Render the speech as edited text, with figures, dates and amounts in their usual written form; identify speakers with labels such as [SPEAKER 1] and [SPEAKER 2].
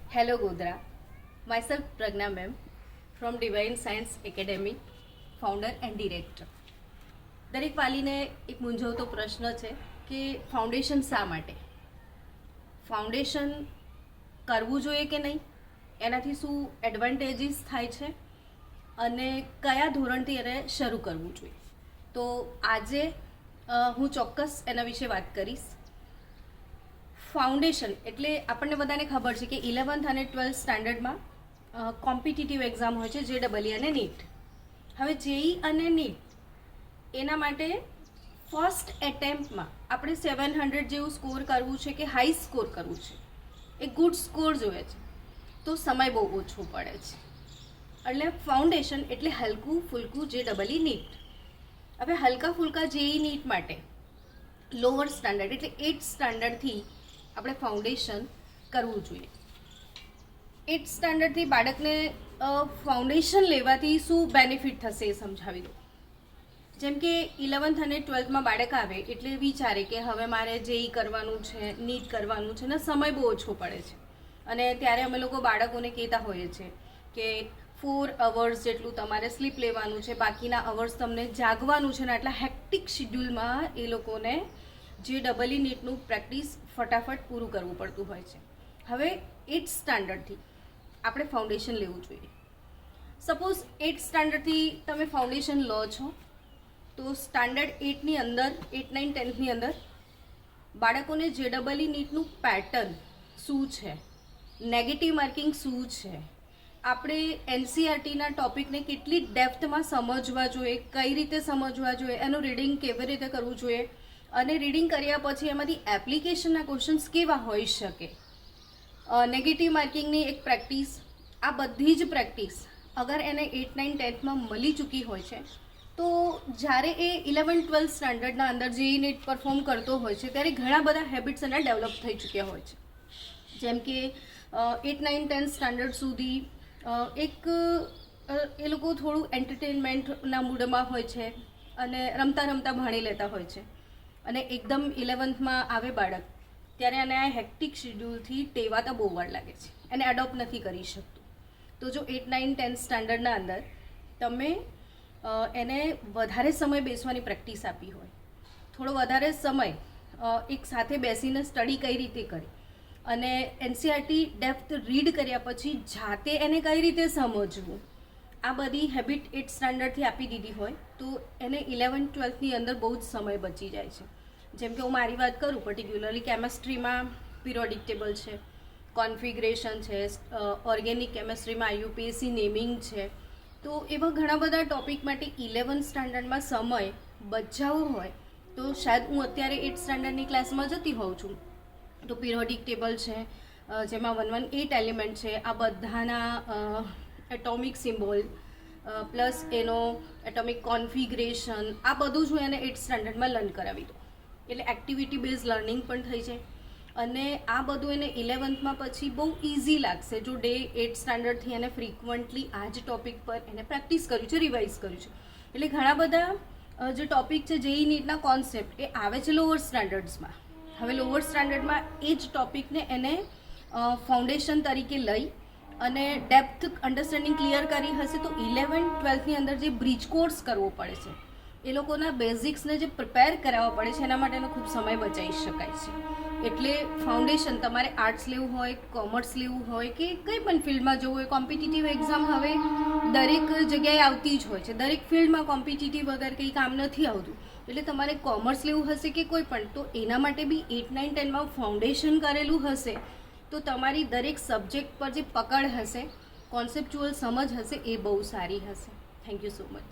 [SPEAKER 1] Hello Godra, myself Pragna ma'am from Divine Science Academy, founder and director. દરેક વાલીને એક મૂંઝવતો પ્રશ્ન છે કે ફાઉન્ડેશન શા માટે, ફાઉન્ડેશન કરવું જોઈએ કે નહીં, એનાથી શું એડવાન્ટેજીસ થાય છે અને કયા ધોરણથી એને શરૂ કરવું જોઈએ. તો આજે હું ચોક્કસ એના વિશે વાત કરીશ. ફાઉન્ડેશન એટલે આપણને બધાને ખબર છે કે 11th અને 12th સ્ટાન્ડર્ડમાં કોમ્પિટિટિવ એક્ઝામ હોય છે, JEE અને નીટ. હવે JEE અને નીટ એના માટે ફર્સ્ટ એટેમ્પ્ટમાં આપણે 700 જેવું સ્કોર કરવું છે કે હાઈ સ્કોર કરવું છે, એ ગુડ સ્કોર જોઈએ છે, તો સમય બહુ ઓછો પડે છે. એટલે ફાઉન્ડેશન એટલે હલકું ફૂલકું JEE નીટ. હવે હલકા ફૂલકા JEE નીટ માટે લોઅર સ્ટાન્ડર્ડ એટલે 8th સ્ટાન્ડર્ડથી આપણે ફાઉન્ડેશન કરવું જોઈએ. 8th સ્ટાન્ડર્ડથી બાળકને ફાઉન્ડેશન લેવાથી શું બેનિફિટ થશે એ સમજાવી દઉં. જેમ કે 11th અને 12thમાં બાળક આવે એટલે વિચારે કે હવે મારે JEE કરવાનું છે, નીટ કરવાનું છે ને સમય બહુ ઓછો પડે છે. અને ત્યારે અમે લોકો બાળકોને કહેતા હોઈએ છીએ કે 4 અવર્સ જેટલું તમારે સ્લીપ લેવાનું છે, બાકીના અવર્સ તમને જાગવાનું છે ને આટલા હેક્ટિક શિડ્યુલમાં એ લોકોને JEE નીટનું પ્રેક્ટિસ ફટાફટ પૂરું કરવું પડતું હોય છે. હવે 8th સ્ટાન્ડર્ડથી આપણે ફાઉન્ડેશન લેવું જોઈએ. સપોઝ 8th સ્ટાન્ડર્ડથી તમે ફાઉન્ડેશન લો છો તો સ્ટાન્ડર્ડ 8ની અંદર 8, 9, 10થની અંદર બાળકોને JEE નીટનું પેટર્ન શું છે, નેગેટિવ માર્કિંગ શું છે, આપણે NCERTના ટોપિકને કેટલી ડેપ્થમાં સમજવા જોઈએ, કઈ રીતે સમજવા જોઈએ, એનું રીડિંગ કેવી રીતે કરવું જોઈએ અને રીડિંગ કર્યા પછી એમાંથી એપ્લિકેશનના ક્વેશ્ચન્સ કેવા હોઈ શકે, નેગેટિવ માર્કિંગની એક પ્રેક્ટિસ, આ બધી જ પ્રેક્ટિસ અગર એને 8, 9, 10થમાં મળી ચૂકી હોય છે તો જ્યારે એ 11, 12 સ્ટાન્ડર્ડના અંદર JEE નીટ પરફોર્મ કરતો હોય છે ત્યારે ઘણા બધા હેબિટ્સ એના ડેવલપ થઈ ચૂક્યા હોય છે. જેમ કે 8, 9, 10 સ્ટાન્ડર્ડ સુધી એક એ લોકો થોડું એન્ટરટેનમેન્ટના મૂડમાં હોય છે અને રમતા રમતા ભણી લેતા હોય છે. અને એકદમ 11thમાં આવે બાળક ત્યારે એને આ હેક્ટિક શિડ્યુલથી ટેવાતા બહુ વાર લાગે છે, એને એડોપ્ટ નથી કરી શકતું. તો જો 8, 9, 10 સ્ટાન્ડર્ડના અંદર તમે એને વધારે સમય બેસવાની પ્રેક્ટિસ આપી હોય, થોડો વધારે સમય એક સાથે બેસીને સ્ટડી કઈ રીતે કરી અને NCERT ડેપ્થ રીડ કર્યા પછી જાતે એને કઈ રીતે સમજવું, આ બધી હેબિટ 8th સ્ટાન્ડર્ડથી આપી દીધી હોય તો એને 11, 12થની અંદર બહુ જ સમય બચી જાય છે. જેમ કે હું મારી વાત કરું, પર્ટિક્યુલરલી કેમેસ્ટ્રીમાં પિરિયોડિક ટેબલ છે, કોન્ફિગરેશન છે, ઓર્ગેનિક કેમેસ્ટ્રીમાં IUPAC નેમિંગ છે. તો એવા ઘણા બધા ટોપિક માટે 11th સ્ટાન્ડર્ડમાં સમય બચાવવો હોય તો શાયદ હું અત્યારે 8th સ્ટાન્ડર્ડની ક્લાસમાં જતી હોઉં છું તો પિરિયોડિક ટેબલ છે જેમાં 118 એલિમેન્ટ છે, આ બધાના એટોમિક સિમ્બોલ પ્લસ એનો એટોમિક કોન્ફિગરેશન, આ બધું જ હું એને 8th સ્ટાન્ડર્ડમાં લર્ન કરાવી દઉં. એટલે એક્ટિવિટી બેઝ લર્નિંગ પણ થઈ જાય અને આ બધું એને 11thમાં પછી બહુ ઇઝી લાગશે જો 8th સ્ટાન્ડર્ડથી એને ફ્રિકવન્ટલી આ જ ટોપિક પર એને પ્રેક્ટિસ કર્યું છે, રિવાઇઝ કર્યું છે. એટલે ઘણા બધા જે ટોપિક છે JEE નીટના કોન્સેપ્ટ એ આવે છે લોઅર સ્ટાન્ડર્ડ્સમાં. હવે લોઅર સ્ટાન્ડર્ડમાં એ જ ટોપિકને એને ફાઉન્ડેશન તરીકે લઈ અને ડેપ્થ અન્ડરસ્ટેન્ડિંગ ક્લિયર કરી હશે તો 11, 12થની અંદર જે બ્રિજ કોર્સ કરવો પડે છે, એ લોકોના બેઝિક્સને જે પ્રિપેર કરાવવા પડે છે એના માટેનો ખૂબ સમય બચાવી શકાય છે. એટલે ફાઉન્ડેશન તમારે આર્ટ્સ લેવું હોય, કોમર્સ લેવું હોય કે કંઈ પણ ફિલ્ડમાં જવું હોય, કોમ્પિટિટિવ એક્ઝામ હવે દરેક જગ્યાએ આવતી જ હોય છે, દરેક ફિલ્ડમાં કોમ્પિટિટિવ વગર કંઈ કામ નથી આવતું. એટલે તમારે કોમર્સ લેવું હશે કે કોઈ પણ તો એના માટે બી 8, 9, 10માં ફાઉન્ડેશન કરેલું હશે તો તમારી દરેક સબ્જેક્ટ પર જે પકડ હશે, કોન્સેપ્ચ્યુઅલ સમજ હશે એ બહુ સારી હશે. Thank you so much.